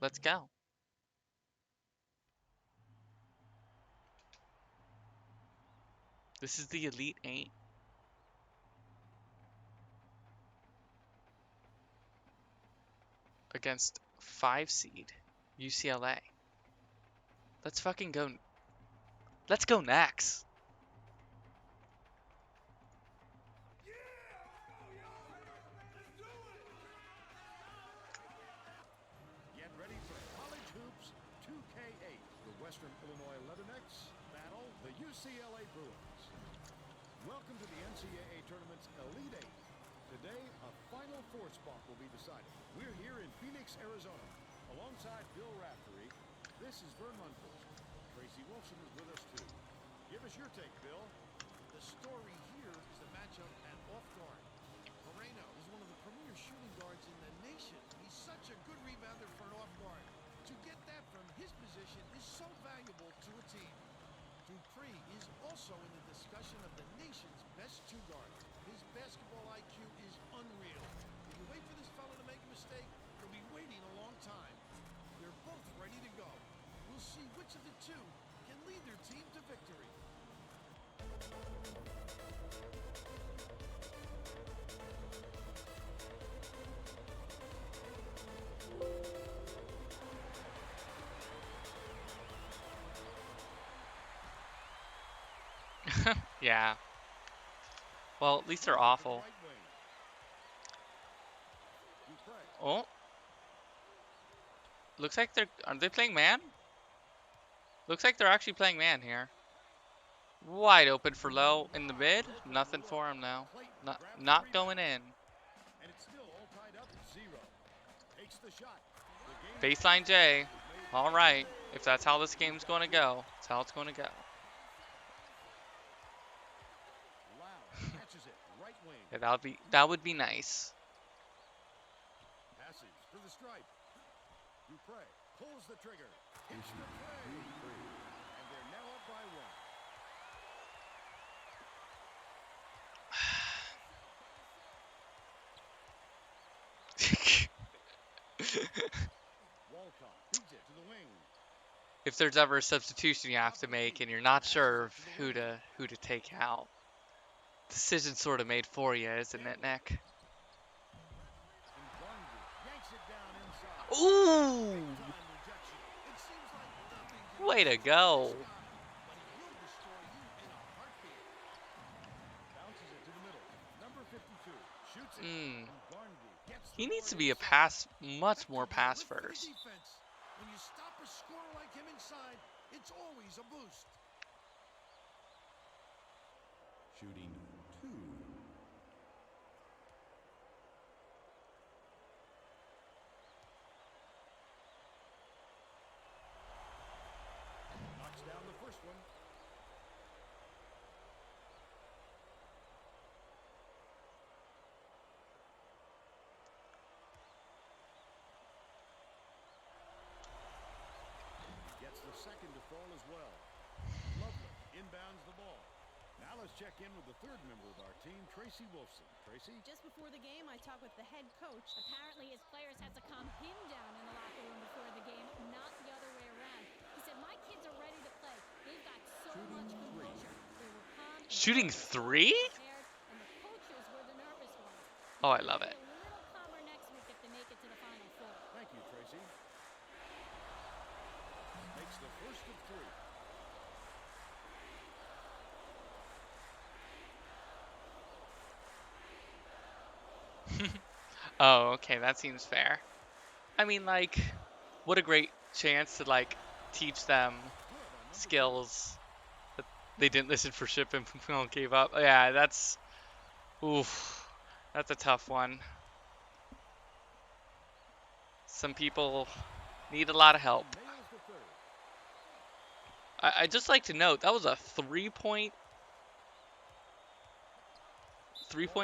Let's go. This is the Elite 8. Against 5 seed UCLA. Let's fucking go. Let's go next. Get ready for College Hoops 2K8. The Western Illinois Leathernecks battle the UCLA Bruins. Welcome to the NCAA Tournament's Elite 8. Today, a Final Four spot will be decided. We're here in Phoenix, Arizona. Alongside Bill Raftery, this is Vern Munford. Tracy Wilson is with us too. Give us your take, Bill. The story here is the matchup at off guard. Moreno is one of the premier shooting guards in the nation. He's such a good rebounder for an off guard. To get that from his position is so valuable to a team. Dupree is also in the discussion of the nation's best two guards. His basketball IQ is unreal. If you wait for this fellow to make a mistake, you'll be waiting a long time. They're both ready to go. We'll see which of the two can lead their team to victory. Yeah. Well, at least they're awful. Oh. Looks like are they playing man? Looks like they're actually playing man here. Wide open for Lowe in the mid. Nothing for him now. Not going in. Baseline J. All right. If that's how this game's going to go, that's how it's going to go. Yeah, that would be nice. Passes for the stripe. Dupree pulls the trigger. Hits the play. And they're now up by 1. Walcott feeds it to the wing. If there's ever a substitution you have to make and you're not sure of who to take out, decision's sort of made for you, isn't it, Nick? Ooh! Way to go. He needs to be a much more pass first. When you stop a scorer like him inside, it's always a boost. Shooting 2. Knocks down the first one. Gets the second to fall as well. Lovelace inbounds the ball. Now let's check in with the third member of our team, Tracy Wilson. Tracy? Just before the game, I talked with the head coach. Apparently, his players had to calm him down in the locker room before the game, not the other way around. He said, my kids are ready to play. They've got so much composure. They were calm. Shooting 3? And the coaches were the nervous ones. Oh, I love it. A little calmer next week if they make it to the Final Four. Thank you, Tracy. Makes the first of 3. Oh, okay, that seems fair. I mean, like, what a great chance to, like, teach them skills that they didn't listen for ship and gave up. Yeah, that's a tough one. Some people need a lot of help. I just like to note that was a three-point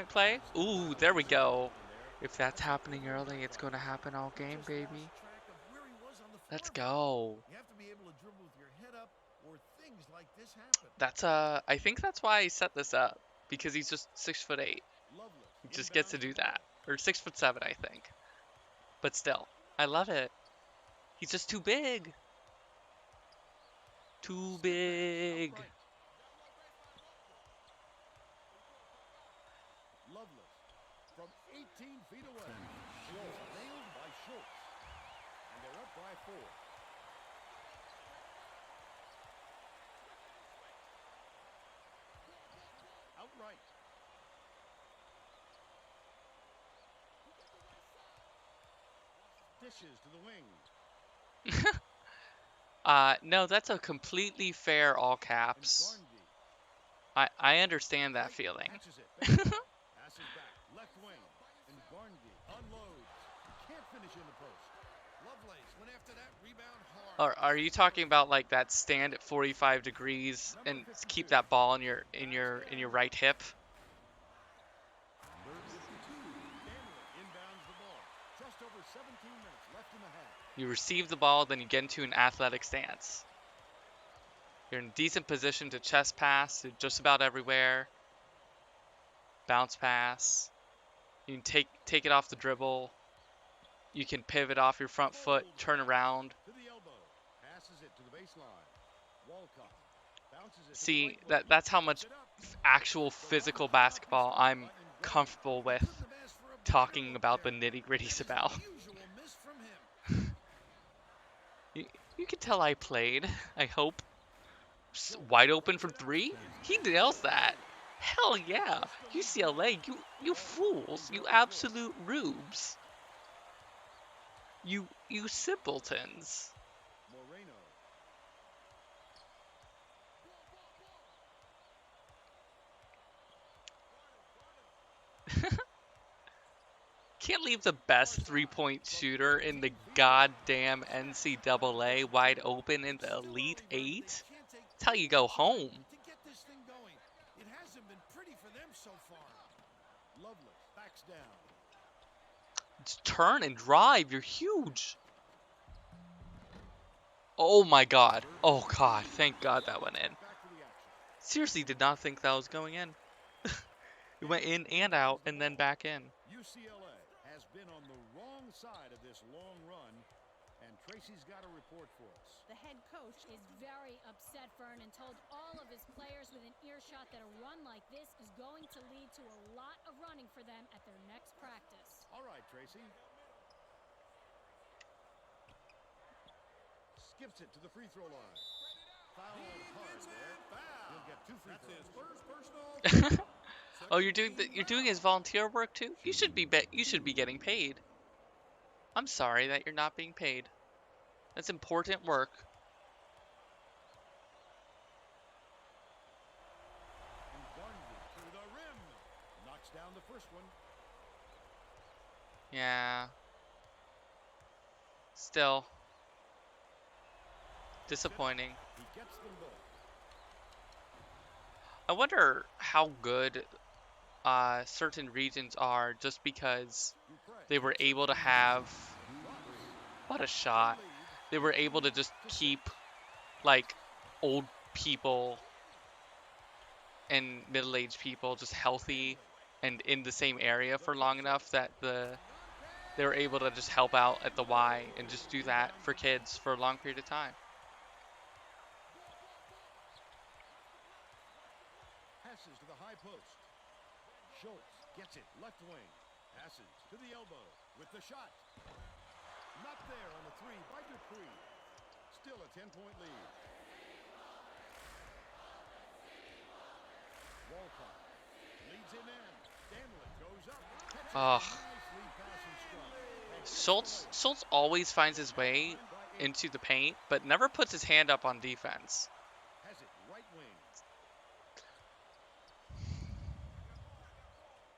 play. Ooh, there we go. If that's happening early, it's going to happen all game, baby. Let's go. You have to be able to dribble with your head up or things like this happen. That's I think that's why he set this up, because he's just 6'8". He just gets to do that, or 6'7", I think. But still, I love it. He's just too big. Too big. Upright. Lovelace from 18 feet away. It was nailed by Schultz. And they're up by 4. Outright. Dishes to the wing. No, that's a completely fair all And caps. Garndy. I understand that feeling. Catches it. Passes back. Left wing. And Garndy unloads. Can't finish in the post. Lovelace went after that rebound hard. Are you talking about like that stand at 45 degrees and keep that ball in your right hip? Number 52. Danley inbounds the ball. Just over 17 minutes left in the half. You receive the ball, then you get into an athletic stance. You're in a decent position to chest pass to just about everywhere. Bounce pass. You can take it off the dribble. You can pivot off your front foot, turn around. To the elbow. Passes it to the baseline. Walcott. Bounces it to the See, right wing. that's how much Puts it up. actual physical basketball I'm comfortable with Couldn't have asked for a better talking look about the there. nitty-gritties That is about. an unusual miss from him. You can tell I played, I hope. Wide open from 3? He nails that. Hell yeah. UCLA, you fools. You absolute rubes. You simpletons. Moreno. Can't leave the best three-point shooter in the goddamn NCAA wide open in the Elite Eight. That's how you go home. To get this thing going, it hasn't been pretty for them so far. Lovelace. Backs down. Just turn and drive. You're huge. Oh my god. Oh god. Thank god that went in. Back to the action. Seriously did not think that was going in. It went in and out and then back in. UCLA has been on the wrong side of this long run, and Tracy's got a report for us. The head coach is very upset, Vern, and told all of his players within earshot that a run like this is going to lead to a lot of running for them at their next practice. All right, Tracy. Skips it to the free throw line. Foul hard there. He'll get 2 free throws. First personal. Oh, you're doing his volunteer work too? You should be getting paid. I'm sorry that you're not being paid. That's important work. And Garndy to the rim. Knocks down the first one. Yeah. Still disappointing. He gets them both. I wonder how good certain regions are just because Dupree. they were able to have what a shot. They were able to just keep like old people and middle-aged people just healthy and in the same area for long enough that they were able to just help out at the Y and just do that for kids for a long period of time. Passes to the high post. Schultz gets it left wing. Passes to the elbow with the shot. Not there on the 3 by Dupree. Still a 10-point lead. Walcott leads him in. Danley goes up. Catches it. Ugh. Nicely pass and strike. Schultz always finds his way into the paint, but never puts his hand up on defense. Has it right wing.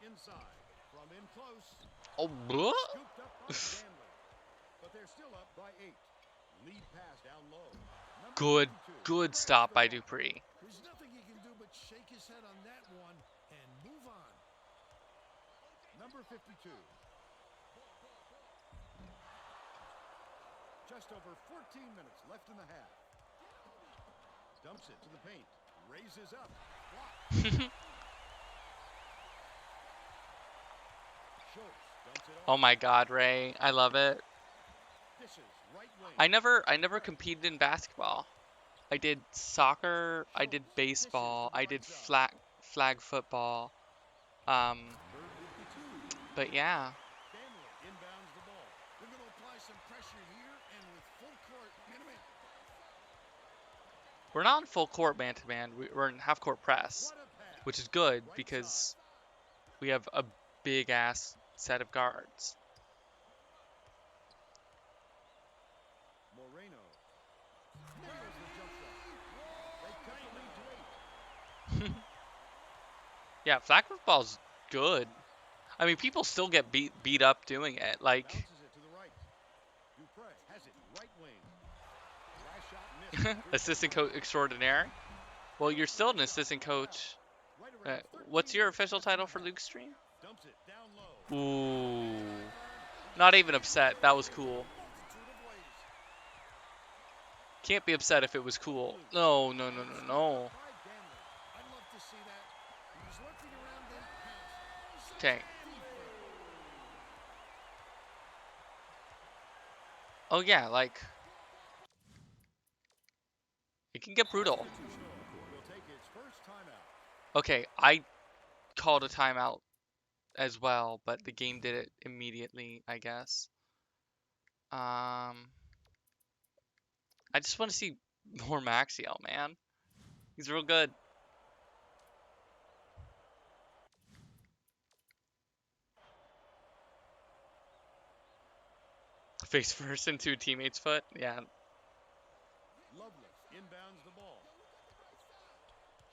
Inside from in close. Oh, blah. Scooped up by Danley. But they're still up by 8. Lead pass down low. Number 52. Good stop by Dupree. There's nothing he can do but shake his head on that one and move on. Number 52. Just over 14 minutes left in the half. Dumps it to the paint. Raises up. Blocked. Schultz dumps it off. Oh my god, Ray. I love it. Dishes right wing. I never competed in basketball. I did soccer, I did baseball, I did flag football. But yeah. Stanley inbounds the ball. They're going to apply some pressure here, and with full court, man-to-man. We're not in full court man-to-man. We're in half-court press, What a pass. which is good Right because we have a big-ass set of guards. Moreno. Nails the jump shot. They cut the lead to 8. Yeah, flag football's good. I mean, people still get beat up doing it. Like, Bounces it to the right. Dupree has it right wing. Last shot missed. assistant coach extraordinaire. Well, you're still an assistant coach. Right around What's 13. your official title for Luke's stream? Dumps it down low. Ooh. Not even upset. That was cool. Can't be upset if it was cool. No, no, no, no, no. I'd love to see that. He was lurking around then. Pounce. Okay. Oh, yeah, like, it can get brutal. Will take its first timeout. Okay, I called a timeout as well, but the game did it immediately, I guess. I just want to see more Maxiell, man. He's real good. Face first into a teammate's foot. Yeah. Lovelace inbounds the ball.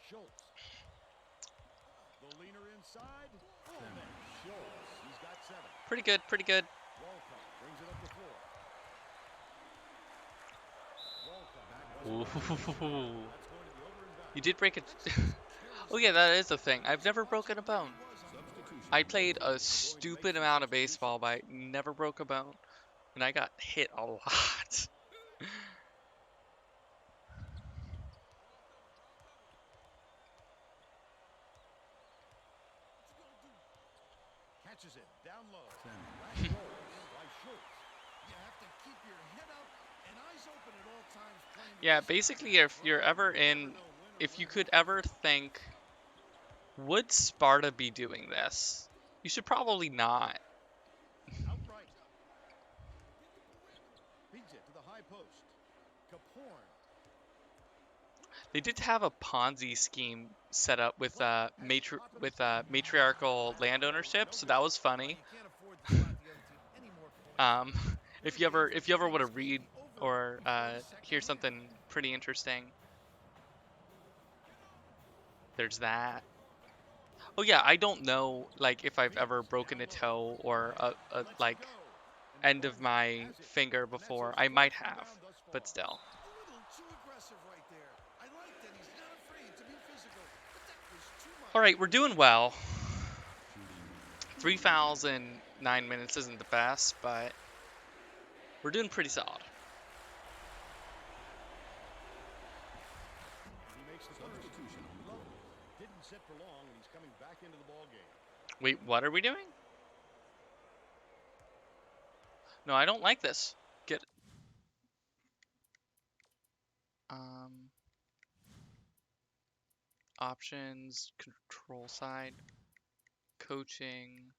Schultz. The leaner inside. Oh, man. Schultz. He's got 7. Pretty good, pretty good. Walcott brings it up the floor. Walcott back. Ooh. That's going to be over and back. You did break it. Oh yeah, that is the thing. I've never broken a bone. I played a stupid amount of baseball, but I never broke a bone. And I got hit a lot. Catches it down low. Last goal by Schultz. You have to keep your head up and eyes open at all times playing. Yeah, basically, if you're ever in, if you could ever think, would Sparta be doing this? You should probably not. Outright. Feeds it to the high post. Kaporn. They did have a Ponzi scheme set up with matriarchal land ownership, so that was funny. You can't afford to allow the other team any more points. If you ever want to read or hear something pretty interesting, there's that. Oh yeah, I don't know like if I've ever broken a toe or a like end of my finger before. I might have, but still. A little too aggressive right there. I like that he's not afraid to be physical, but that was too much. All right, we're doing well. 3 fouls in 9 minutes isn't the best, but we're doing pretty solid. He makes the substitution. Didn't sit for long, and he's coming back into the ball game. Wait, what are we doing? No, I don't like this. Get options, control side, coaching.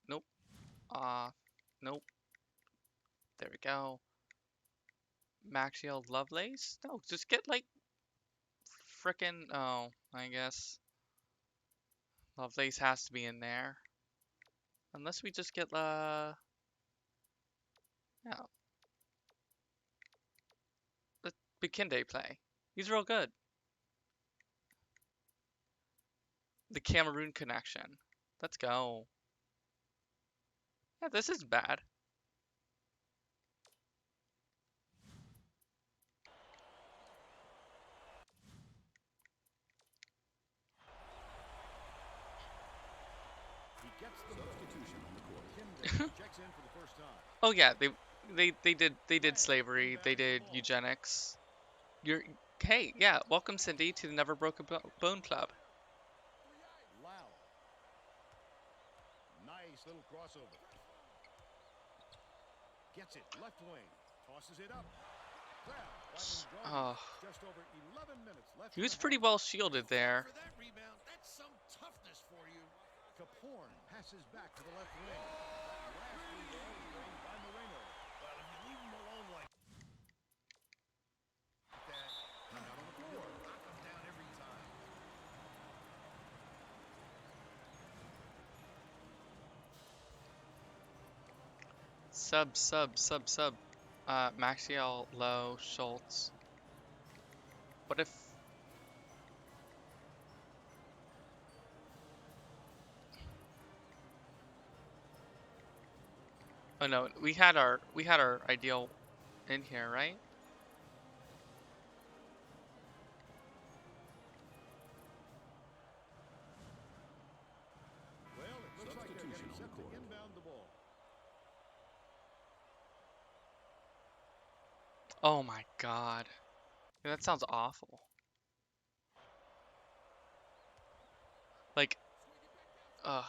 Nope. Nope. There we go. Maxiell Lovelace? No, just get like frickin' oh, I guess Lovelace has to be in there. Unless we just get yeah. Let Bakinde play. He's real good. The Cameroon connection. Let's go. Yeah, this is bad. He gets the substitution on the court. Checks in for the first time. Oh yeah, they did slavery. They did eugenics. Hey, yeah, welcome Cindy to the Never Broke a Bone Club. Lau. Nice little crossover. Gets it left wing. Tosses it up. Grab by Ungardi. Oh, Just over 11 minutes left. he in was the pretty half. well shielded there. For that rebound, that's some toughness for you. Kaporn passes back to the left wing. Last free ball is drained by Moreno. Well, if you leave him alone like that, he's out on the floor. Knock him down every time. Sub. Maxiell, Low, Schultz. What if? Oh no, we had our ideal in here, right? Well, it looks like they're getting set to inbound the ball. Oh my God, yeah, that sounds awful. Like, ugh.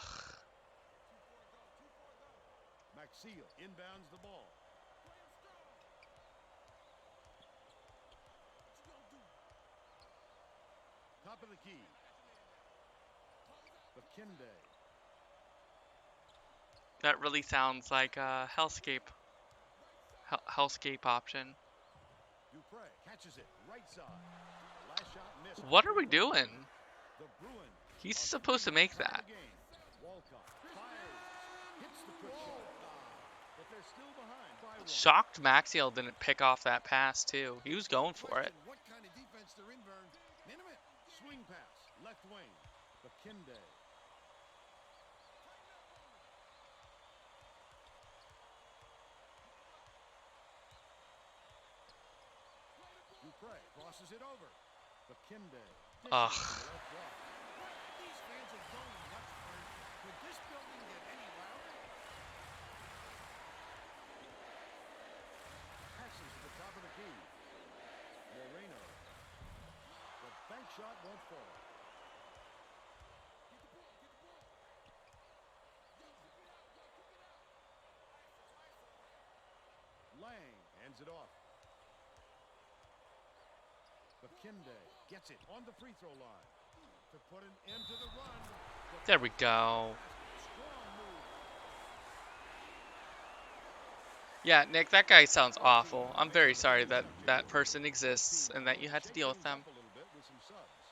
Maxiell inbounds the ball. Top of the key. Bakinde. That really sounds like a hellscape. Hellscape option. Dupree catches it right side. The last shot missed. What are we doing? The Bruins. He's supposed to make that. Walcott fires. Hits the quick shot. But they're still behind by one. Shocked Maxiell didn't pick off that pass too. He was going for it. What kind of defense they're in, Vern? Minute. Swing pass. Left wing. Bakinde. Dupree crosses it over. Bakinde. Ugh. These fans are going nuts, Vern. Could this building get any louder? Passes to the top of the key. Moreno. The bank shot won't fall. Lang hands it off. Bakinde gets it on the free throw line to put an end to the run. There we go. Strong move. Yeah, Nick, that guy sounds awful. I'm very sorry that that person exists and that you had to deal with them. A little bit with some subs.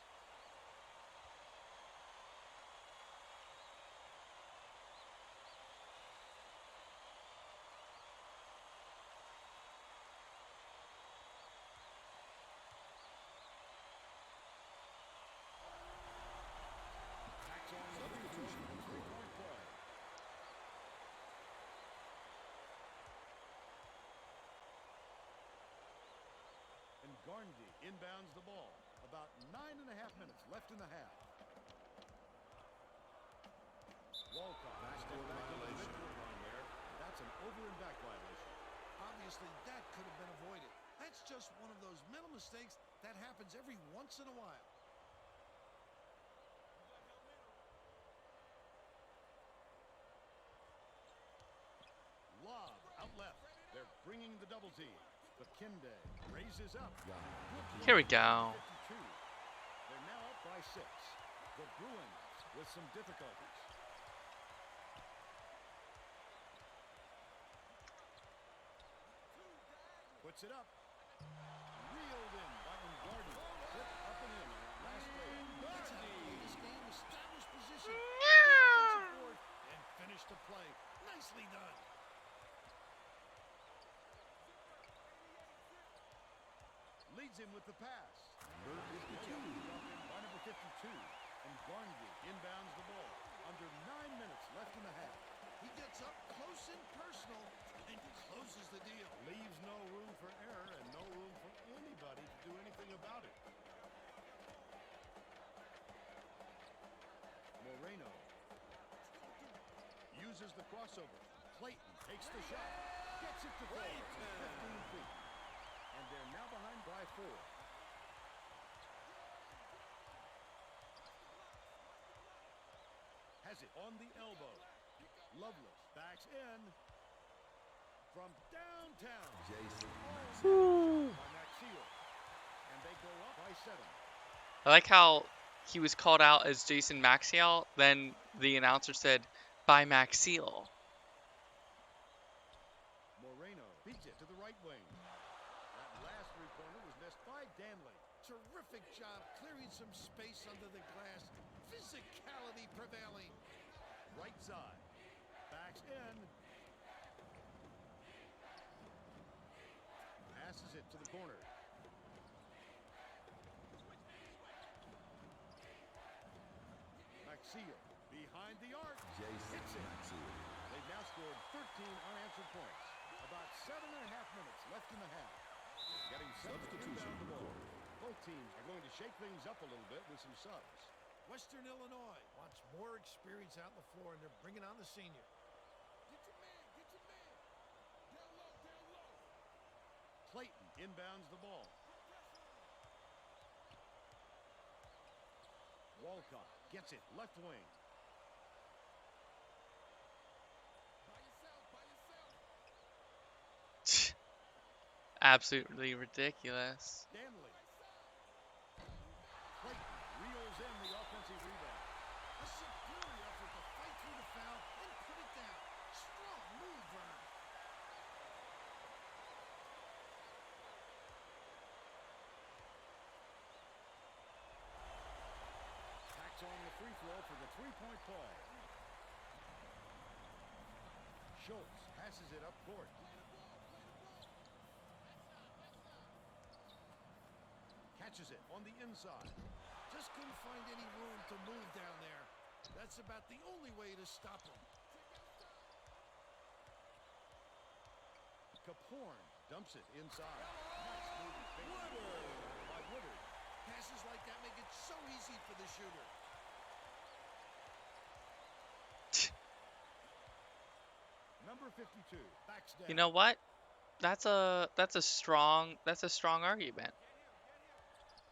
Backs on substitution in three-point play. And Garndy inbounds the ball. About 9.5 minutes left in the half. Walcott backdoor violation. That's an over and back violation. Obviously, that could have been avoided. That's just one of those mental mistakes that happens every once in a while. Lob out left. They're bringing the double team. Bakinde raises up. Here we go. 52. They're now up by 6. The Bruins with some difficulties. Puts it up. Reeled in by Ungardi. Put up and in on that last play. That's how you play this game. Establish position. Offensive board, and finish the play. Nicely done. Leads him with the pass. Number 52. By number 52. And Garndy inbounds the ball. Under 9 minutes left in the half. He gets up close and personal and closes the deal. Leaves no room for error and no room for anybody to do anything about it. Moreno uses the crossover. Clayton takes the shot. Gets it to fall. 15 feet. And they're now behind by 4. Has it on the elbow. Lovelace backs in. From downtown. Jayson Woo. By Maxiell. And they go up by 7. I like how he was called out as Jayson Maxiell. Then the announcer said, by Maxiell. Moreno beats it to the right wing. That last three-pointer was missed by Danley. Terrific job clearing some space under the glass. Physicality prevailing. Right side. Backs in. Passes it to the corner. Maxiell behind the arc. Jayson Hits it. Maxiell. They've now scored 13 unanswered points. About 7.5 minutes left in the half. Getting set to Substitution inbound the ball. report. Both teams are going to shake things up a little bit with some subs. Western Illinois wants more experience out on the floor, and they're bringing on the senior. Get your man, get your man. Down low, down low. Clayton inbounds the ball. Walcott gets it left wing. By yourself, by yourself. Absolutely ridiculous. Danley. Clayton reels in the offensive rebound. A superior effort to fight through the foul and put it down. Strong move, Vern. Tacks on the free throw for the three-point play. Schultz passes it up court. Catches it on the inside. Just couldn't find any room to move down there. That's about the only way to stop him. Caporn dumps it inside. Nice moving fake. By Woodard. Passes like that make it so easy for the shooter. Number 52 backs down. You know what? That's a strong argument.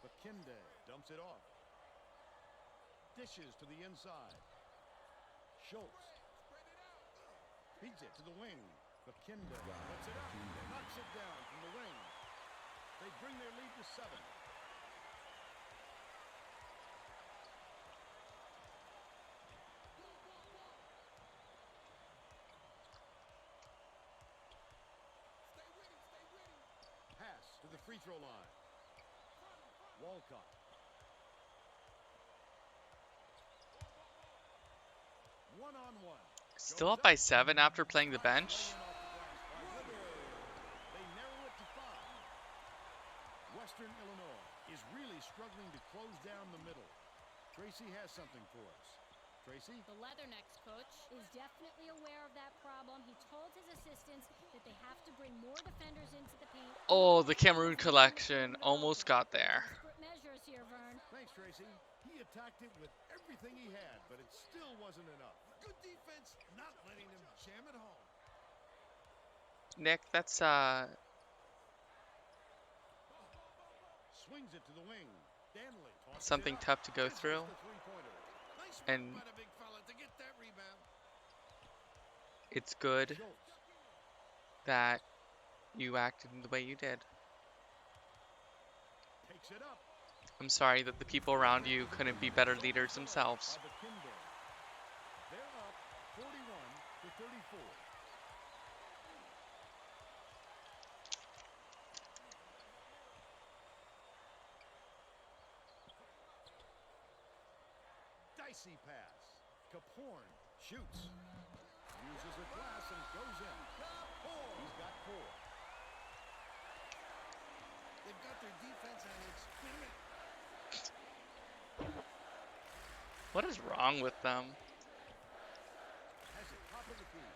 Bakinde dumps it off. Dishes to the inside. Schultz feeds it to the wing. Bakinde puts it up. Knocks it down from the wing. They bring their lead to 7. Pass to the free throw line. Walcott. One-on-one. Still up by 7 after playing the bench. They narrow it to 5. Western Illinois is really struggling to close down the middle. Tracy has something for us. Tracy? The Leathernecks coach is definitely aware of that problem. He told his assistants that they have to bring more defenders into the paint. Oh, the Cameroon collection almost got there. Desperate measures here, Vern. Thanks, Tracy. He attacked it with everything he had, but it still wasn't enough. Good defense, not letting them jam it home. Nick, that's Swings it to the wing. Danley tosses something it up. tough to go Misses through. the three-pointer. Nice And- move by the big fella to get that rebound. It's good Schultz. that you acted the way you did. Takes it up. I'm sorry that the people around you couldn't be better leaders themselves. By Bakinde. They're up 41-34. Dicey pass. Caporn shoots. Uses a glass and goes in. He's got 4. They've got their defense on its feet. What is wrong with them? Has it top of the key.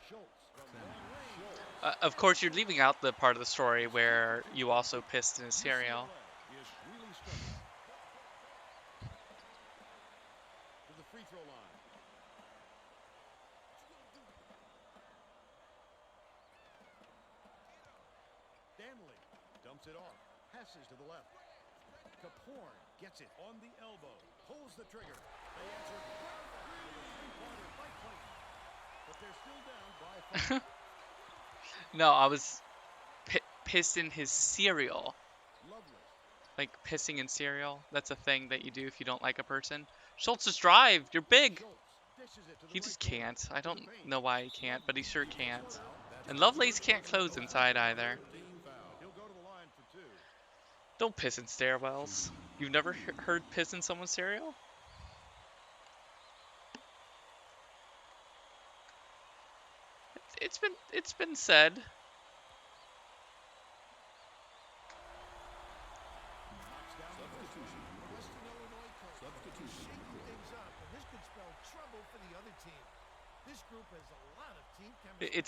Schultz from long range. Of course, you're leaving out the part of the story where you also pissed in a cereal. UCLA is really struggling. To the free throw line. Danley dumps it off. Passes to the left. Caporn gets it on the elbow. Pulls the trigger. They answer quick. With a three-pointer by Clayton. But they're still down by 5. No, I was pissed in his cereal. Lovelace. Like pissing in cereal. That's a thing that you do if you don't like a person. Schultz just drive. You're big. Schultz dishes it to the He right just corner. can't. I To the don't paint. know why he can't, but he sure can't. That's And Lovelace can't close inside either. team foul. He'll go to the line for 2. Don't piss in stairwells. You've never heard piss in someone's cereal? It's been said. Substitution. Western Illinois coach. Shaking things up, and this could spell trouble for the other team. This group has a lot of team chemistry.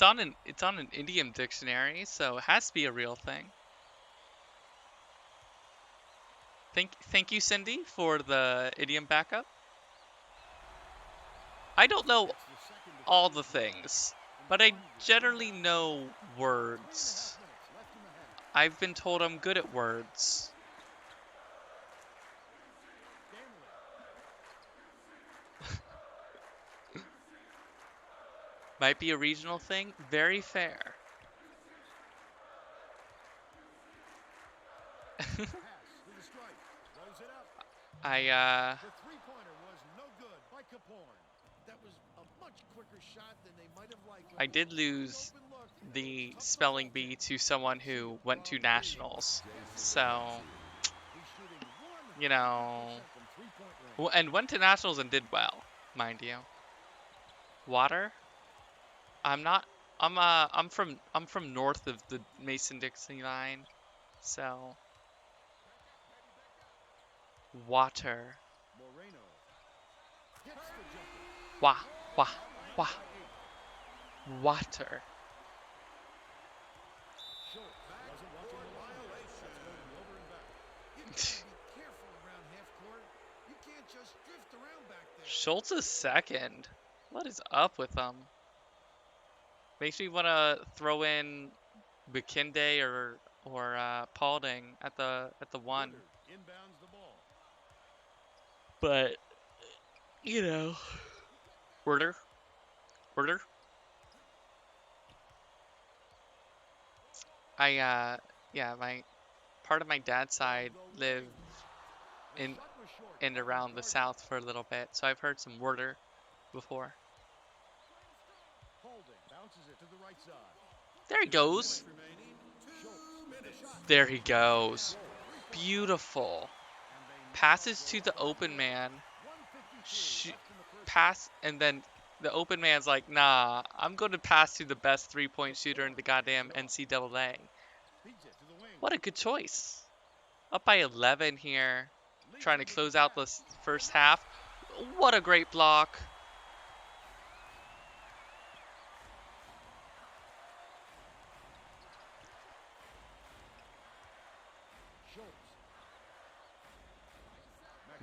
It's on an idiom dictionary, so it has to be a real thing. Thank you, Cindy, for the idiom backup. I don't know all the things, but I generally know words. I've been told I'm good at words. Might be a regional thing. Very fair. I The three-pointer was no good by Kaporn. That was a much quicker shot than they might have liked. I did lose the spelling bee to someone who went to nationals, so He's shooting 100% you know, from three-point range. and went to nationals and did well, mind you. Water? I'm not. I'm from north of the Mason-Dixon line, so water. Moreno hits the jumper. Wah wah wah. Water. Schultz wasn't watching the violation. That's going over and back. You gotta be careful around half court. You can't just drift around back there. Schultz is second. What is up with them? Makes me want to throw in Bakinde or Paulding at the 1. Inbounds the ball. But you know, Werder. My part of my dad's side lived in Shot was short. and around the south for a little bit, so I've heard some Werder before. Paulding bounces it to the right side. There he goes. There he goes. Beautiful. Passes to the open man. Pass, and then the open man's like, nah, I'm going to pass to the best three-point shooter in the goddamn NCAA. What a good choice. Up by 11 here. Trying to close out the first half. What a great block.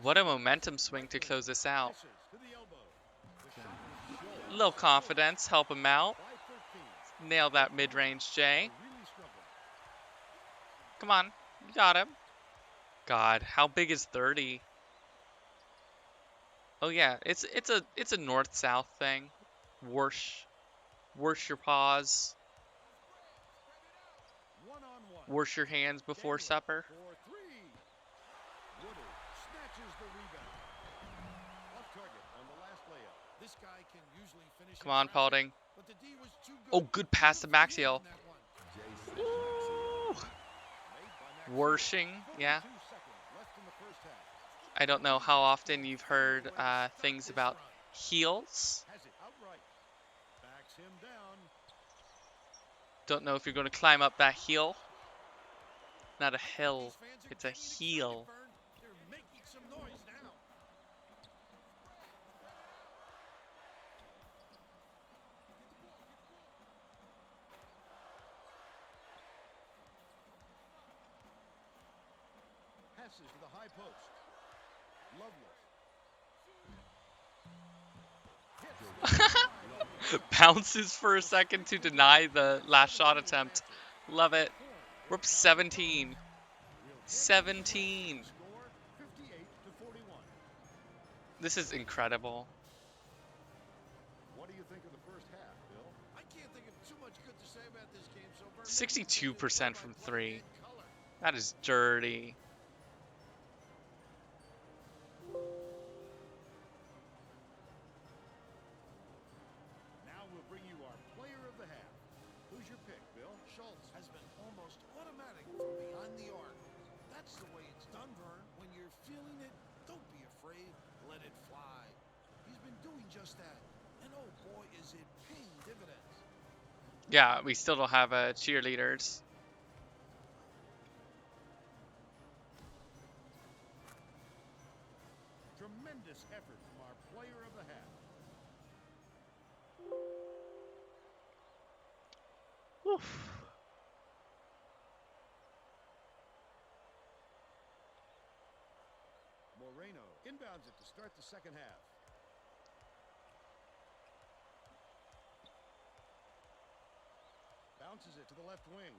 What a momentum swing to close this out. Little confidence, help him out. Nail that mid-range, Jay. Come on, you got him. God, how big is 30? Oh yeah, it's a north-south thing. Wash your paws. Wash your hands before supper. Come on, Paulding. Oh, good pass to Maxiell. Ooh. Worshing, yeah. I don't know how often you've heard things about heels. Don't know if you're going to climb up that heel. Not a hill, it's a heel. Passes to the high post. Lovelace. Bounces for a second to deny the last shot attempt. Love it. We're up 17. 17. Score 58-41. This is incredible. What do you think of the first half, Bill? I can't think of too much good to say about this game so far. 62% from 3. That is dirty. Now we'll bring you our player of the half. Who's your pick, Bill? Schultz has been almost automatic from behind the arc. That's the way it's done, Vern. When you're feeling it, don't be afraid. Let it fly. He's been doing just that. And oh boy, is it paying dividends. Yeah, we still don't have cheerleaders. Tremendous effort from our player of the half. Oof. Moreno inbounds it to start the second half. Bounces it to the left wing.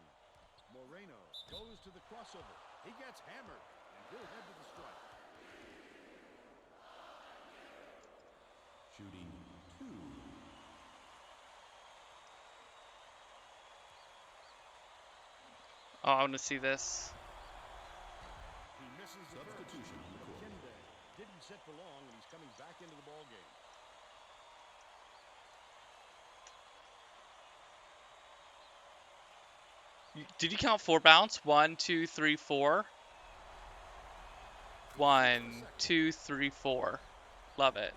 Moreno goes to the crossover. He gets hammered, and he'll head to the strike. Shooting 2. Oh, I want to see this. He misses the substitution. Bakinde didn't sit for long, and he's coming back into the ball game. Did you count 4 bounce? 1, 2, 3, 4. 1, 2, 3, 4. Love it.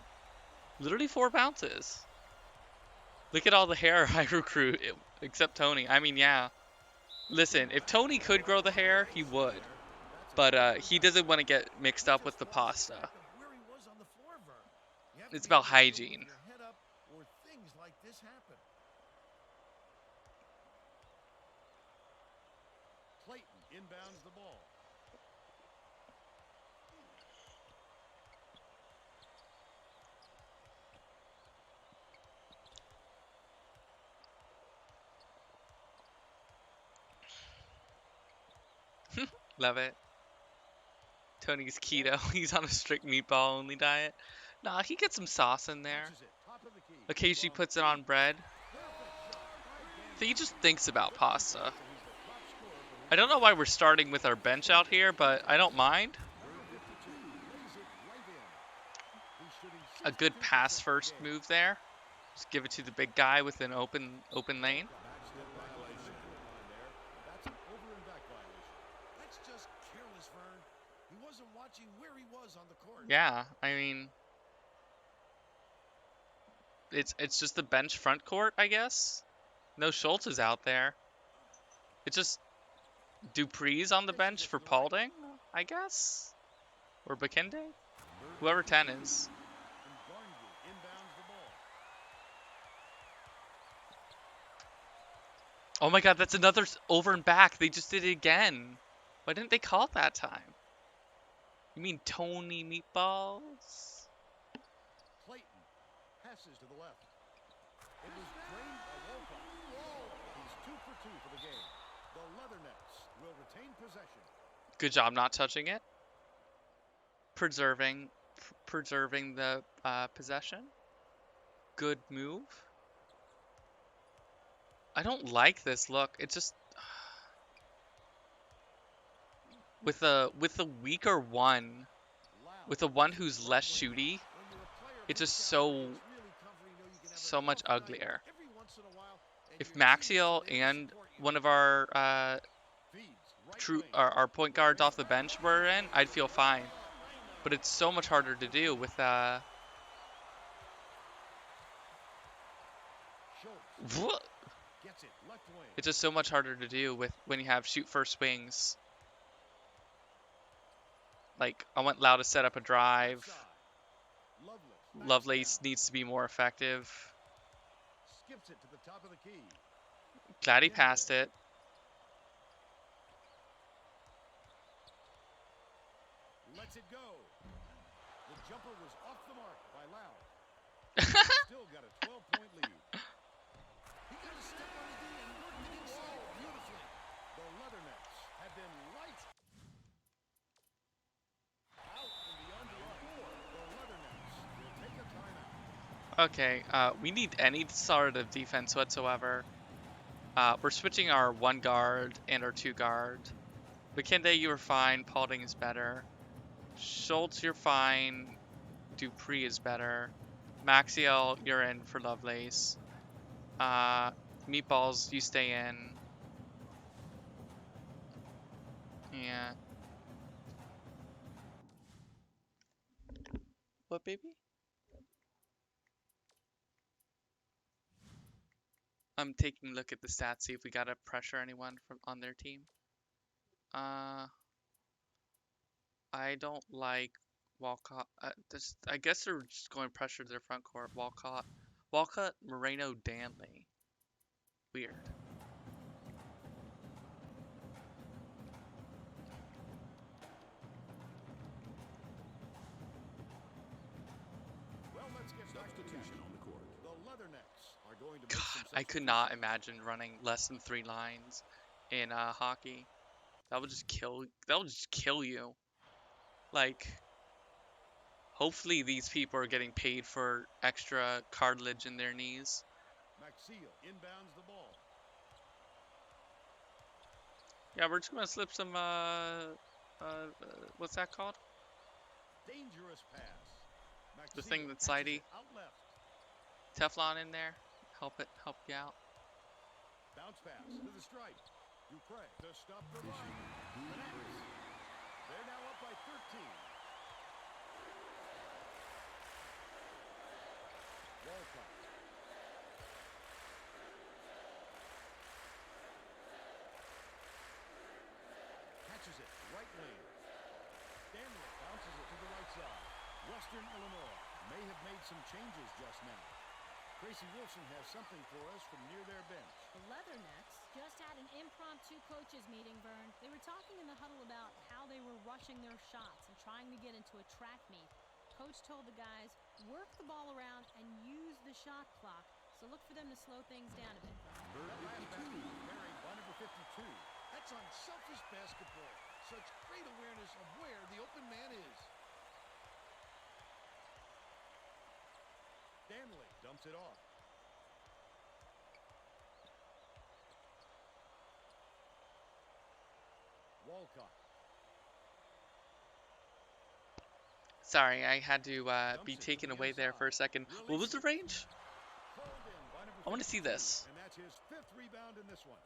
Literally 4 bounces. Look at all the hair I recruit, except Tony. I mean, yeah. Listen, if Tony could grow the hair, he would. But he doesn't want to get mixed up with the pasta. Where he was on the floor, Vern. You have to It's be about able to keep hygiene. your head up, or things like this happen. Clayton inbounds the ball. Love it. Tony's keto. He's on a strict meatball only diet. Nah, he gets some sauce in there. Bounces it, top of the key. Occasionally puts it on bread. So he just thinks about pasta. I don't know why we're starting with our bench out here, but I don't mind. A good pass first move there. Just give it to the big guy with an open lane. That's just careless, Vern. He wasn't watching where he was on the court. Yeah, I mean, it's just the bench front court, I guess. No Schultz is out there. It's just Dupree's on the bench for Paulding, I guess, or Bakinde, whoever 10 is. Oh my God, that's another over and back. They just did it again. Why didn't they call it that time? You mean Tony Meatballs? Clayton passes to the left. It was drained by Wolcott. He's 2 for 2 for the game. The Leathernecks will retain possession. Good job not touching it. Preserving the possession. Good move. I don't like this look. It's just with a weaker one, with a one who's less shooty, it's just so much uglier. If Maxiell and one of our our point guards off the bench were in, I'd feel fine. But it's so much harder to do with it's just so much harder to do with when you have shoot first swings. Like, I want Louh to set up a drive. Lovelace needs to be more effective. Skips it to the top of the key. Glad he passed it. Lets it go. The jumper was off the mark by Louh. Still got a 12-point lead. He got a step on his knee and worked it inside beautifully. The Leathernecks have been light. Out from beyond the arc. The Leathernecks will take a timeout. Okay, we need any sort of defense whatsoever. We're switching our 1 guard and our 2 guard. Bakinde, you were fine. Paulding is better. Schultz, you're fine. Dupree is better. Maxiell, you're in for Lovelace. Meatballs, you stay in. Yeah. What, baby? I'm taking a look at the stats, see if we gotta pressure anyone from on their team. I don't like Walcott. I guess they're just going pressure to their front court. Walcott, Moreno, Danley. Weird. Well, let's get substitution on the court. The Leathernecks are going to make God, some I could not substitutions. imagine running less than 3 lines in hockey. That would just kill. That would just kill you. Like, hopefully these people are getting paid for extra cartilage in their knees. Maxiell inbounds the ball. Yeah, we're just gonna slip some. What's that called? Dangerous pass. The Maxiell thing that's patches slidey. it out left. Teflon in there. Help you out. Bounce pass to the stripe. Dupree to stop the run. They're now up by 13. Walcott. Catches it, right lane. Danley bounces it to the right side. Western Illinois may have made some changes just now. Tracy Wilson has something for us from near their bench. The Leathernecks just had an impromptu coaches meeting, Vern. They were talking in the huddle about how they were rushing their shots and trying to get into a track meet. Coach told the guys, work the ball around and use the shot clock. So look for them to slow things down a bit, Vern. That last basket was carried by number 52. That's unselfish basketball. Such great awareness of where the open man is. Danley dumps it off. Walcott. Sorry, I had to be taken away there for a second. What was the range? Hauled in by number I want to see 52, this. And that's his 5th rebound in this one.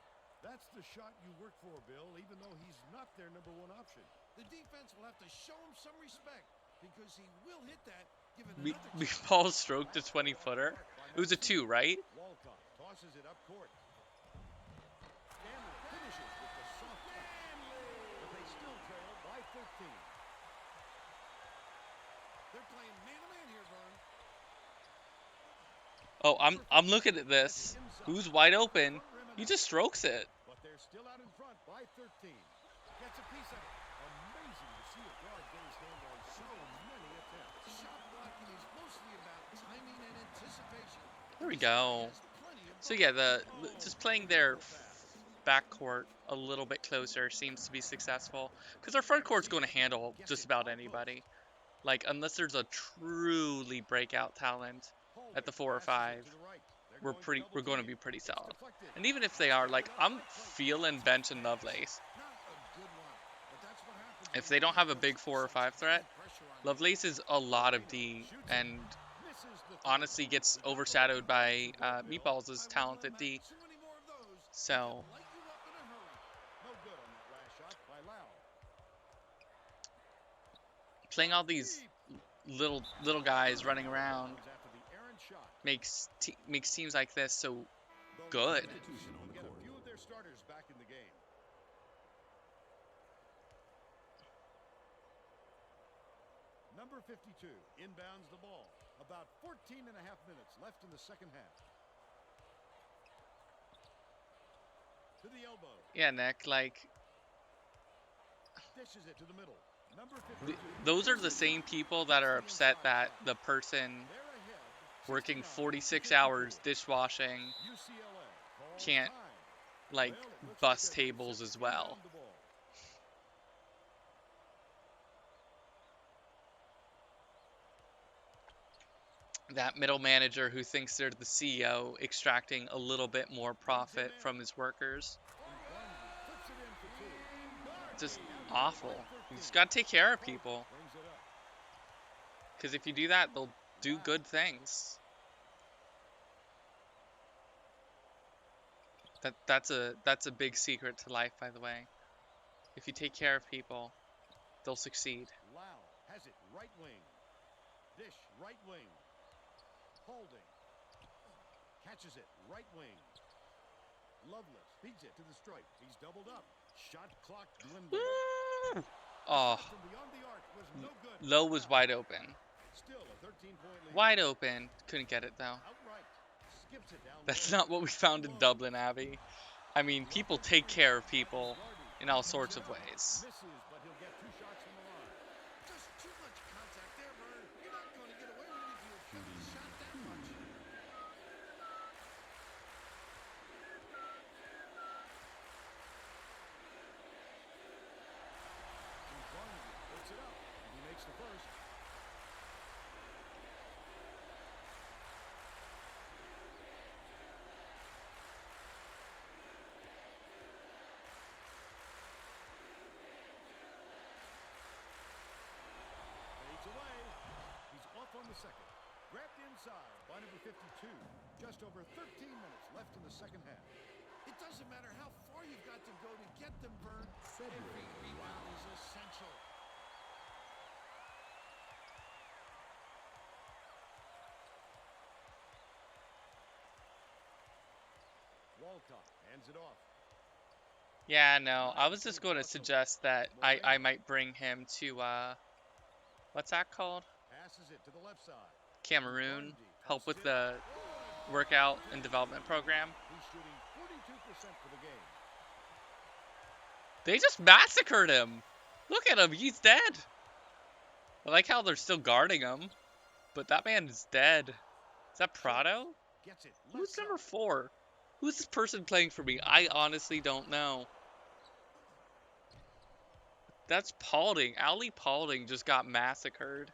That's the shot you work for, Bill, even though he's not their number 1 option. The defense will have to show him some respect because he will hit that given Me another chance. Meatballs stroked a 20-footer. It was a 2, right? Walcott tosses it up court. Danley finishes with the soft touch. But they still trail by 13. They're playing man-to-man here, Vern. Oh, I'm looking at this. Who's wide open? He just strokes it. But they're still out in front by 13. Gets a piece of it. Amazing to see a guard get his hand on so many attempts. Shot blocking is mostly about timing and anticipation. There we go. He has plenty of So yeah, just playing their backcourt a little bit closer seems to be successful because our front court's going to handle just about anybody. Like, unless there's a truly breakout talent at the 4 or 5, we're going to be pretty solid. And even if they are, like, I'm feeling benching Lovelace. not a good one. But that's what happens If they don't have a big 4 or 5 threat, Lovelace is a lot of D and honestly gets overshadowed by Meatballs' talent at D. So No good on that last shot by Louh. playing all these little guys running around After the errant shot. makes teams like this so Those good. substitutions will get a few of their starters back in the game. Number 52 inbounds the ball. About 14 and a half minutes left in the second half. To the elbow. Yeah, Nick, like, Dishes it to the middle. Number 52. those are the same people that are upset that the person They're ahead. working 69, 46 hours dishwashing UCLA calls can't, time. like, Well, it looks bust like they're tables set as to well. inbound the ball. that middle manager who thinks they're the CEO extracting a little bit more profit from his workers. Just awful. You just got to take care of people. Because if you do that, they'll do good things. That's a big secret to life, by the way. If you take care of people, they'll succeed. Louh has it right wing. Dish right wing. Paulding catches it right wing. Lovelace beats it to the stripe. He's doubled up. Shot clock dwindling. Oh, From beyond the arc was no good. Lowe was wide open. Still a 13-point lead. Wide open. Couldn't get it though. Outright. Skips it down. That's not what we found in Dublin, Abby. I mean, people take care of people in all sorts of ways. Misses, but he'll get 2 shots from the line. Just too much contact there, Vern. You're not going to get away with it if you attempt the shot that much. And Barnaby puts it up. And he makes the first. Fades away. He's off on the second. Grabbed inside by number 52. Just over 13 minutes left in the second half. It doesn't matter how far you've got to go to get them, Vern. Every rebound is essential. Walcott hands it off. Yeah, no, I was just going to suggest that I might bring him to, what's that called? Passes it to the left side. Cameroon. Help with the workout and development program. He's shooting 42% for the game. They just massacred him. Look at him, he's dead. I like how they're still guarding him, but that man is dead. Is that Prado? Gets it. Who's number 4? Who's this person playing for me? I honestly don't know. That's Paulding. Ali Paulding just got massacred.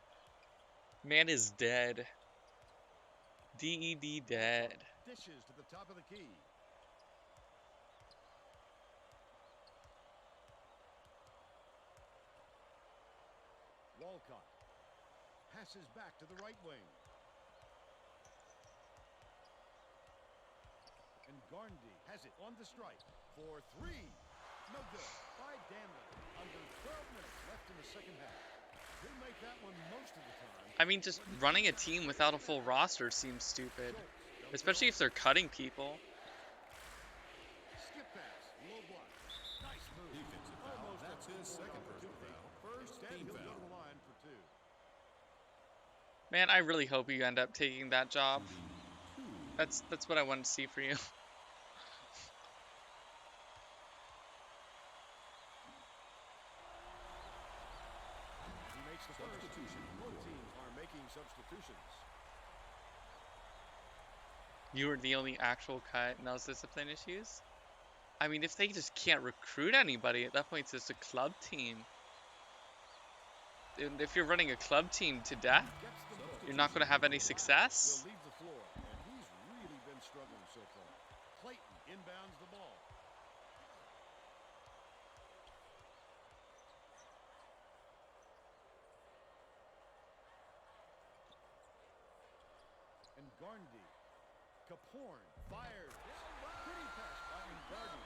Man is dead. DED dead. Dishes to the top of the key. Walcott passes back to the right wing. And Garndy has it on the strike for 3. No good. By Danley. Under 12 minutes left in the second half. He'll make that one most of the time. I mean, just running a team without a full roster seems stupid. Especially if they're cutting people. Skip pass. Low block. Nice move. Defensive foul. Almost That's a his second personal foul. First, and Team he'll go foul. to the line for 2. Man, I really hope you end up taking that job. That's what I want to see for you. He makes the first. Substitution. Both teams are making substitutions. You were the only actual cut in those discipline issues? I mean, if they just can't recruit anybody, at that point it's just a club team. And if you're running a club team to death, Gets the ball. you're not going to have any success. Will leave the floor, and he's really been struggling so far. Clayton inbounds the ball. And Garndy. Kaporn fires. Pretty pass by Garndy.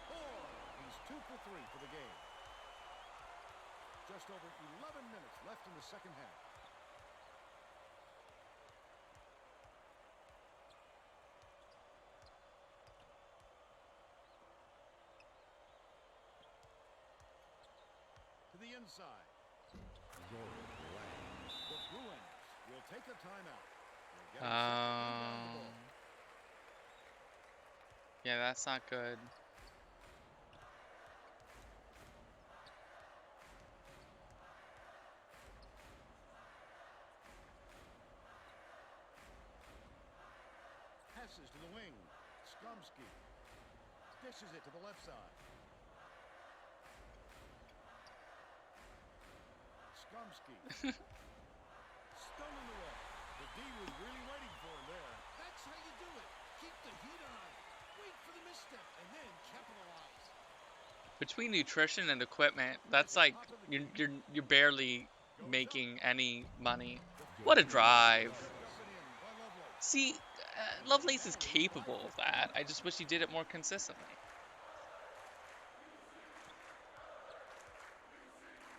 He's 2 for 3 for the game. Just over 11 minutes left in the second half. To the inside. Zoran Lang. The Bruins will take a timeout. They're getting set to inbound the ball. Yeah, that's not good. Passes to the wing. Skomsky dishes it to the left side. Skomsky. Stolen away. The D was really waiting for the heat on. Wait for the misstep and then capitalize. Between nutrition and equipment, that's like you're barely making any money. What a drive! Jumping in by Lovelace. See, Lovelace is capable of that. I just wish he did it more consistently.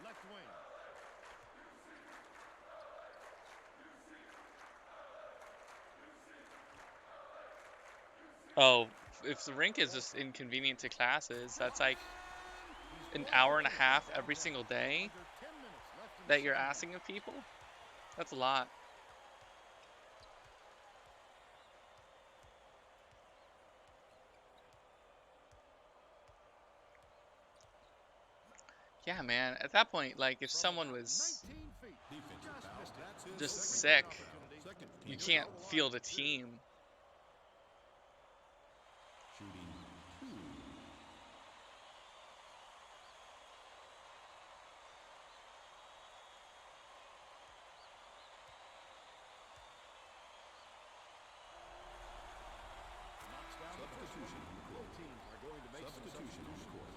Left wing. Oh, if the rink is just inconvenient to classes, that's like an hour and a half every single day Under 10 minutes left in the that you're second. asking of people. That's a lot. Yeah, man. At that point, like, if From someone about was 19 feet. Defensive Just foul. missed it. That's his just second sick, Opportunity. Second you team can't foul. field a team. Shooting 2. Knocks down the first Substitution one. on the Both court. teams are going to make some Substitution on the court.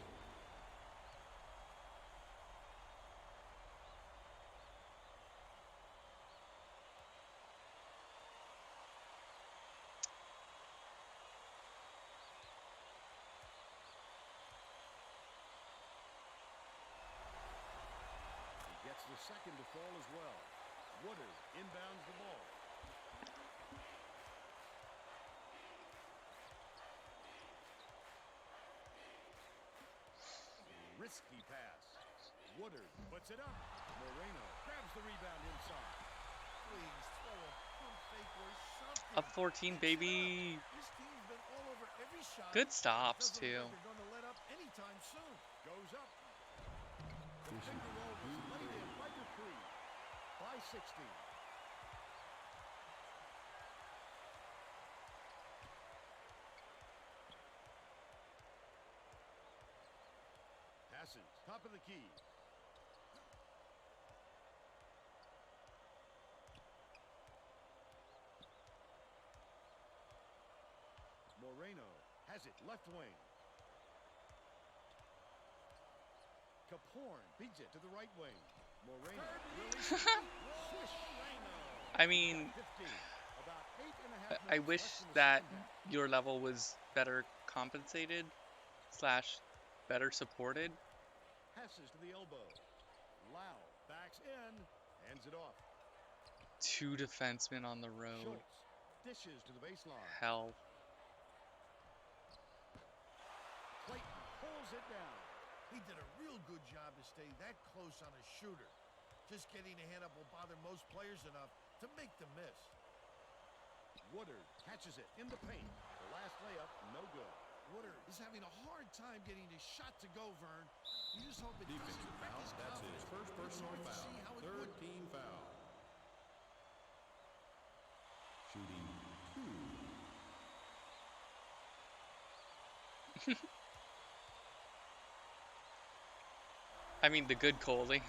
He gets the second to fall as well. Woodard inbounds the ball. Risky pass. Woodard puts it up. Moreno grabs the rebound inside. Please throw a pump fake or something. Up 14, baby. This team's been all over every shot. Good stops Doesn't too. look like they're going to let up anytime soon. Goes up. The Pushing finger roll was through laid in three. by Dupree. By 16. Passes. Top of the key. Moreno has it left wing. Caporn beats it to the right wing. Moreno releases. Swish. I mean, 15. About 8.5 I minutes wish left in the that second half. your level was better compensated / better supported. Passes to the elbow. Louh backs in. Hands it off. 2 defensemen on the road. Schultz dishes to the baseline. Hell. Clayton pulls it down. He did a real good job to stay that close on a shooter. Just getting a hand up will bother most players enough to make them miss. Woodard catches it in the paint. The last layup, no good. Woodard is having a hard time getting his shot to go, Vern. You just hope it doesn't Defensive wreck foul. his That's his confidence. first personal It's hard to foul. see how it Third would. team foul. Shooting 2. I mean, the good goalie.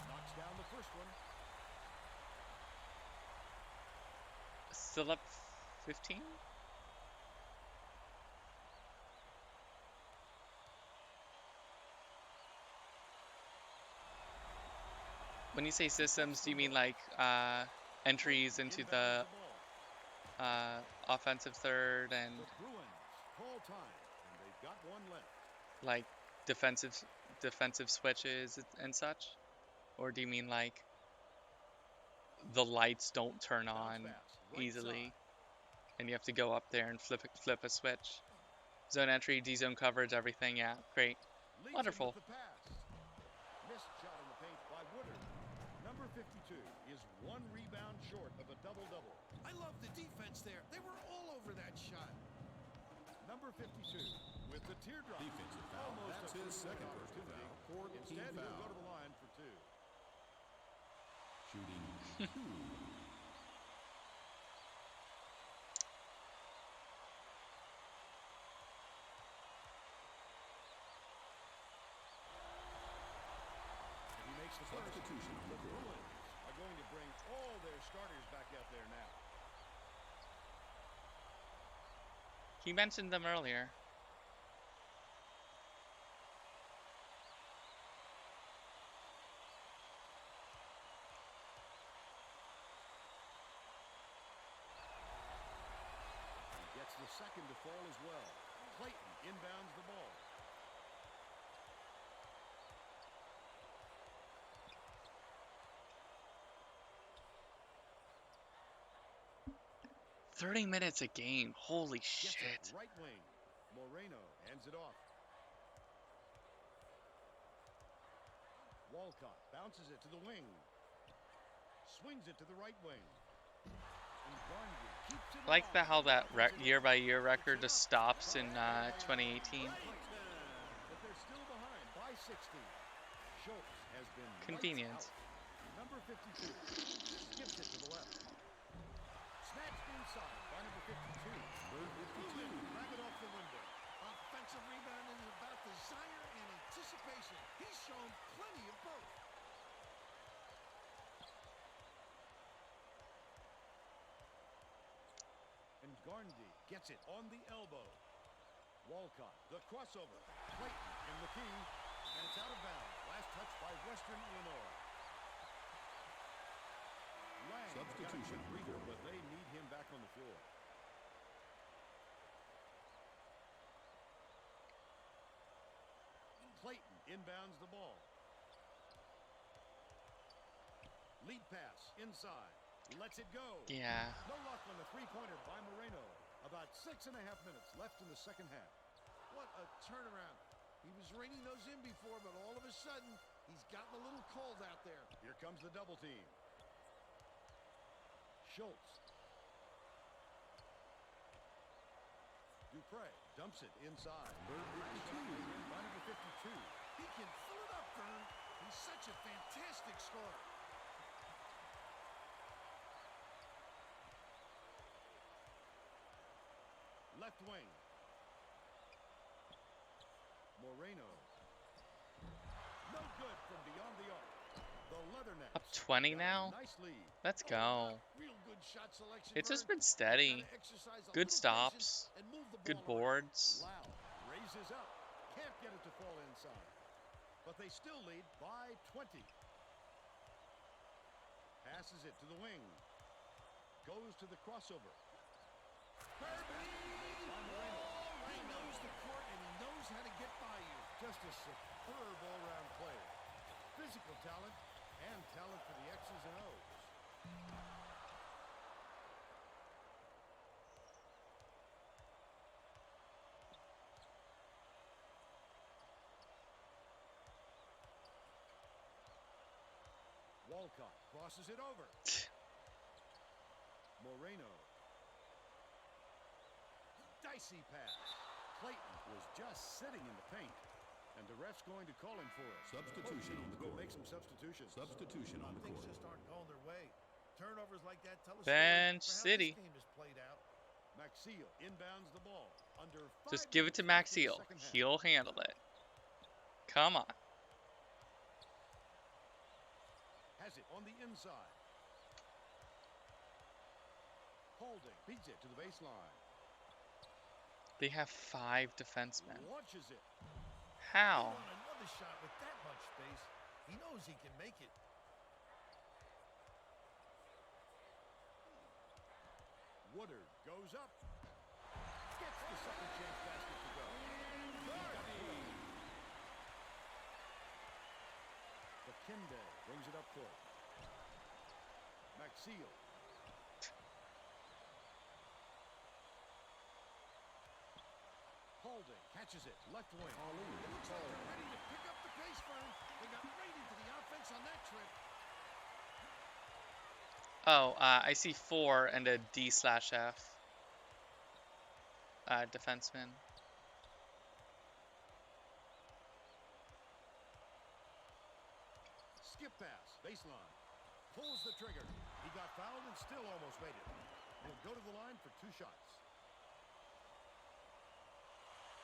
Knocks down the first one. Still up 15? When you say systems, do you mean like entries into Inbounds the ball. offensive third and The Bruins call time, and they've got one left. like defensive switches and such? Or do you mean like the lights don't turn Bounce on pass, right easily side. and you have to go up there and flip a switch? Zone entry, D-zone coverage, everything, yeah, great. Leads him Wonderful. with the pass. Missed shot in the paint by Woodard. Number 52 is one rebound short of a double-double. I love the defense there. They were all over that shot. Number 52 with the teardrop. Defensive foul. Almost That's a his three-point second personal opportunity. foul. Fourth team Instead, he'll go foul. to the line for two. Shooting 2. He makes the first. Substitution on The the court. Bruins are going to bring all their starters back out there now. He mentioned them earlier. He gets the second to fall as well. Clayton inbounds the ball. "30 minutes a game. Holy Gets shit." it right wing. Moreno hands it off. Walcott bounces it to the wing. Swings it to the right wing. And Garney keeps it Like alive. how that Puts it in. year-by-year record Puts it just up. stops in 2018. But they're still behind by 16. Schultz has been lights Convenience. out. Number 52 skips it to the left. Snatched inside by number 52. Number 52. Grab it off the window. Offensive rebound is about desire and anticipation. He's shown plenty of both. And Garney gets it on the elbow. Walcott, the crossover. Clayton in the key. And it's out of bounds. Last touch by Western Illinois. Lang Substitution. got a breather, but they need him back on the floor. Clayton inbounds the ball. Lead pass inside. Lets it go. Yeah. No luck on the three-pointer by Moreno. About 6.5 minutes left in the second half. What a turnaround. He was reining those in before, but all of a sudden, he's gotten a little cold out there. Here comes the double team. Schultz. Dupree dumps it inside. Number 52. By number 52. He can fill it up, Vern. He's such a fantastic scorer. Left wing. Moreno. No good from beyond the arc. The Leathernecks Up 20 got a now? Nice lead. Let's go. Real good shot selection, It's just Vern. been steady. Gotta exercise a Good little stops. patience and move the Good ball around. boards. Louh raises up. Can't get it to fall inside. But they still lead by 20. Passes it to the wing. Goes to the crossover. He knows the court and he knows how to get by you. Just a superb all-round player. Physical talent and talent for the X's and O's. Walcott crosses it over. Moreno. Dicey pass. Clayton was just sitting in the paint. And the ref's going to call him for it. Substitution on the We'll court. make some substitutions. Substitution on the Things court. just aren't going their way. Turnovers like that tell us Bench for how City. this game is played out. Maxiell inbounds the ball. Under 5 Just give it to minutes left in the Maxiell. second half. He'll handle it. Come on. Has it on the inside. Paulding beats it to the baseline. They have 5 defensemen. Launches it. How? On another shot with that much space, he knows he can make it. Woodard goes up. Gets the second chance basket to go. Bakinde brings it up court. Maxiell. Paulding catches it. Left wing. It looks like they're ready to pick up the pace, Vern. They got right into the offense on that trip. Oh, I see 4 and a D/F. Defenseman. Skip pass. Baseline. Pulls the trigger. He got fouled and still almost made it. He'll go to the line for 2 shots.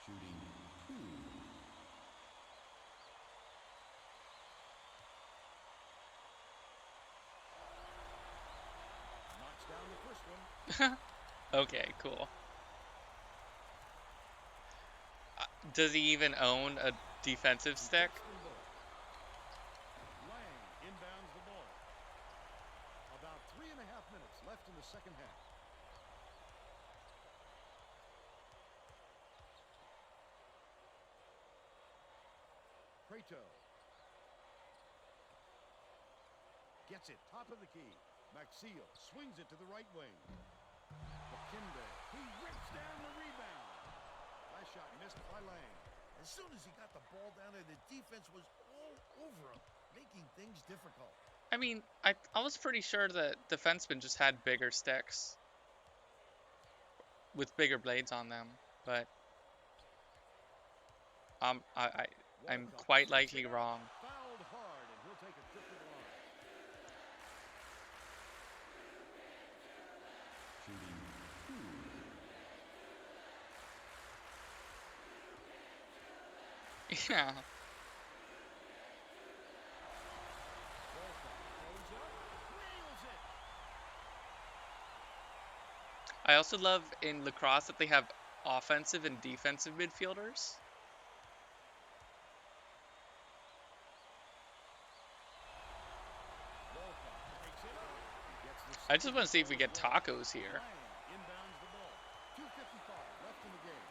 Shooting 2. Knocks down the first one. Okay, cool. Does he even own a defensive stick? Gets them both. Lang inbounds the ball. About 3.5 minutes left in the second half. Prato. Gets it, top of the key. Maxiell swings it to the right wing. Bakinde. He rips down the rebound. Last shot missed by Lang. As soon as he got the ball down there, the defense was all over him, making things difficult. I mean, I was pretty sure that defensemen just had bigger sticks with bigger blades on them, but I'm Walcott quite takes likely it out, wrong. Fouled hard, and he'll take a different line. Shooting 2. Yeah. Walcott throws up, nails it. I also love in lacrosse that they have offensive and defensive midfielders. Walcott takes it up. He gets the I just want to see if we get tacos here. Lang inbounds the ball. 2:55 left in the game.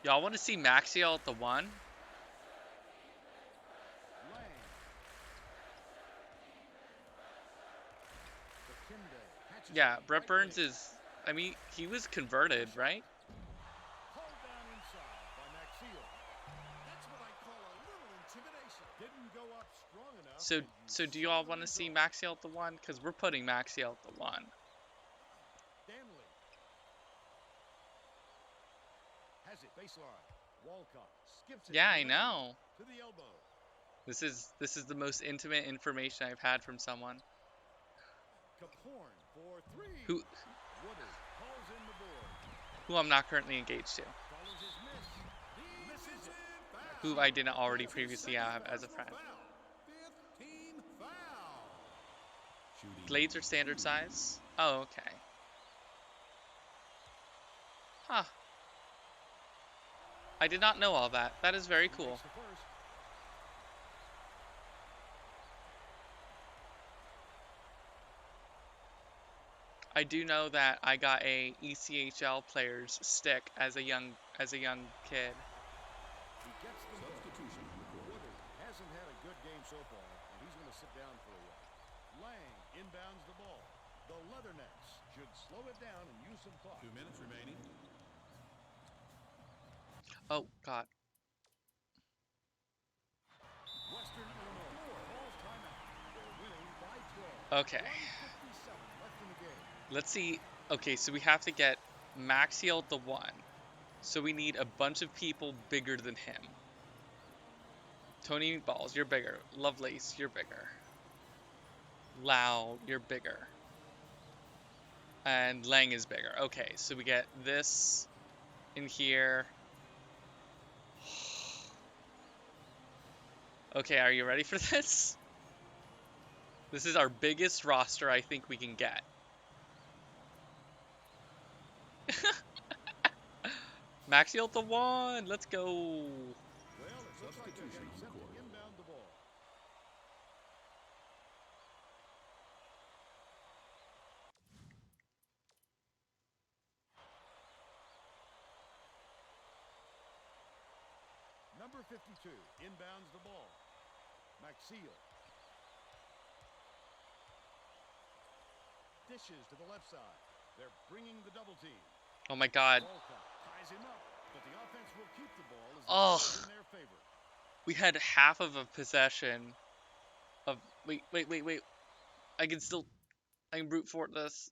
Y'all want to see Maxiell at the 1? Lang. Bakinde catches Yeah, it Brett right Burns wing. is, I mean, he was converted, right? Pulled down inside by Maxiell. That's what I call a little intimidation. Didn't go up strong enough. So, and you so do you saw all the want to see result. Maxiell at the 1? Because we're putting Maxiell at the 1. Stanley has it baseline. Walcott skips it. Yeah, to I the lane, know. to the elbow. This is the most intimate information I've had from someone. Caporn for three. Who Woodard calls in the board. who I'm not currently engaged to. Follows his miss. He misses it. Who I didn't already previously have as a friend. 15 foul. Shooting Blades are standard 2. size? Oh, okay. Huh. I did not know all that. That is very He cool. makes the first. I do know that I got a ECHL player's stick as a young kid. He gets the ball. Substitution on the court. Woodard hasn't had a good game so far, and he's going to sit down for a while. Lang inbounds the ball. The Leathernecks should slow it down and use some clock. 2 minutes remaining. Oh God. Western Illinois calls timeout. They're winning by 12. Okay. 1:57 left in the game. Let's see. Okay, so we have to get Maxiell at the 1. So we need a bunch of people bigger than him. Tony Meatballs, you're bigger. Lovelace, you're bigger. Louh, you're bigger. And Lang is bigger. Okay, so we get this in here. Okay, are you ready for this? This is our biggest roster I think we can get. Maxiell at the 1. Let's go. Well, it looks like they're Substitution getting on set to court. inbound the ball. Number 52 inbounds the ball. Maxiell. Dishes to the left side. They're bringing the double team. Oh my God. Walcott ties him up, but the offense will keep the ball as the Oh. ball is in their favor. We had half of a possession of wait. I can brute force this.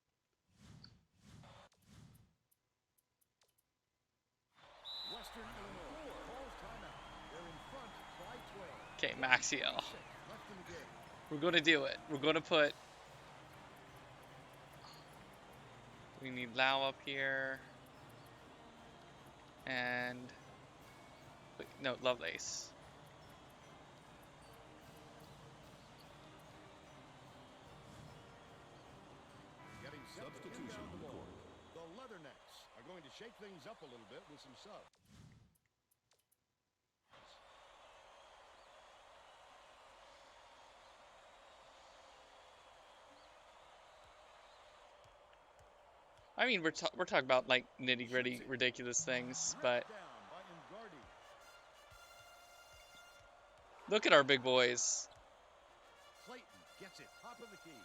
Western Illinois calls timeout. They're in front by 12. Okay, Maxiell. 6 left in the game. We're gonna do it. We're gonna put. We need Louh up here. And wait, no, Lovelace. Getting set to Substitution inbound on the the ball. court. The Leathernecks are going to shake shake things up a little bit with some subs. I mean, we're talking about like nitty gritty, ridiculous things, but Down by Ingardi. look at our big boys. Clayton gets it, top of the key.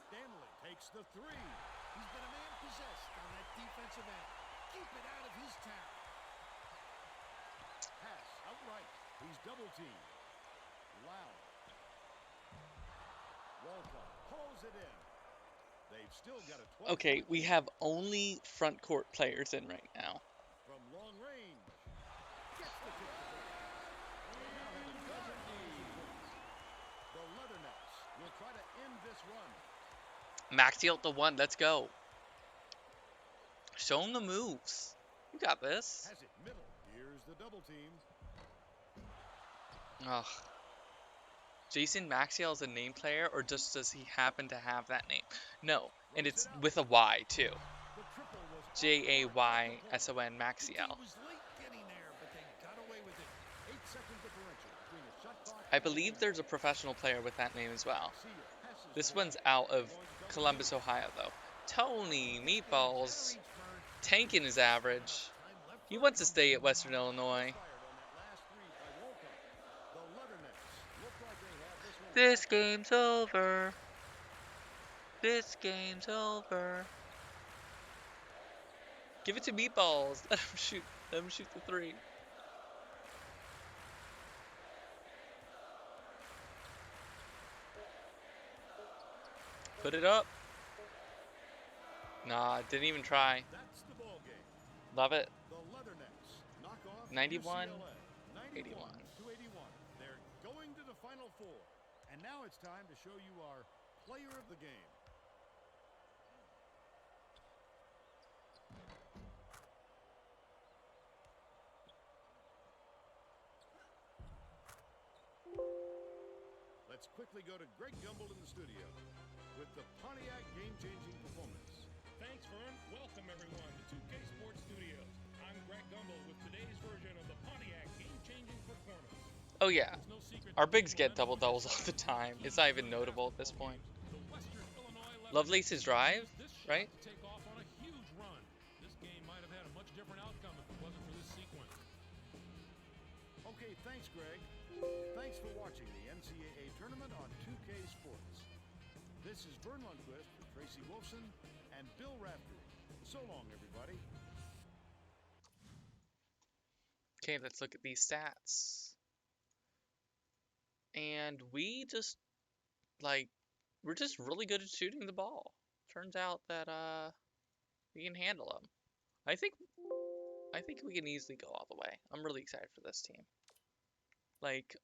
Stanley takes the three. He's been a man possessed on that defensive end. Keep it out of his town. Pass outright. He's double teamed. Loud. Walcott pulls it in. They've still got a 12. Okay, we have only front court players in right now. From long range. Gets the kick to goal. Now has a dozen games. The Leathernecks will try to end this run. Maxiell at the one. Let's go. Show him the moves. You got this. Has it middle. Here's the double team. Ugh. Jayson Maxiell is a name player, or just does he happen to have that name? No, and it's with a Y too. The triple was Jayson Maxiell. He was late getting there, but they got away with it. 8-second differential between the shot clock. I believe there's a professional player with that name as well. Maxiell passes This the one's ball. out of Columbus, Ohio, though. Tony Meatballs tanking his average. He wants to stay at Western Illinois. Fired on that last three by Walcott. The Leathernecks look like they have this one. This game's over. This game's over. Give it to Meatballs. Let him shoot. Let him shoot the three. Put it up. Nah, didn't even try. That's the ball game. Love it. The Leathernecks knock off 91, UCLA. 81. 91. They're going to the Final Four. And now it's time to show you our player of the game. Let's quickly go to Greg Gumbel in the studio with the Pontiac game-changing performance. Thanks, Vern. Welcome, everyone, to 2K Sports Studios. I'm Greg Gumbel with today's version of the Pontiac game-changing performance. Oh yeah, It's no secret our that bigs get momentum double-doubles is all the time. It's not even notable at this point. The Western Illinois Lovelace's drive, used this shot right? to take off on a huge run. This game might have had a much different outcome if it wasn't for this sequence. Okay, thanks, Greg. Thanks for watching the NCAA tournament on 2K Sports. This is Vern Lundquist with Tracy Wolfson and Bill Raftery. So long, everybody. Okay, let's look at these stats. And we just, we're just really good at shooting the ball. Turns out that, we can handle them. I think we can easily go all the way. I'm really excited for this team.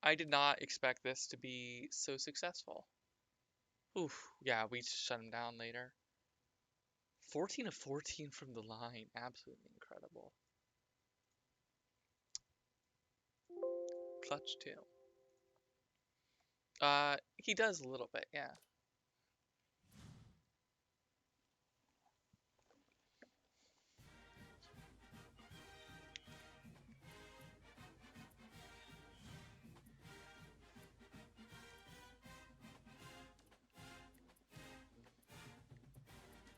I did not expect this to be so successful. Oof, yeah, we just shut them down later. 14 of 14 from the line. Absolutely incredible. Clutch too. He does a little bit, yeah.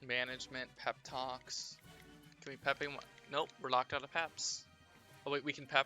Management, pep talks. Can we pep him? Nope, we're locked out of peps. Oh wait, we can pep.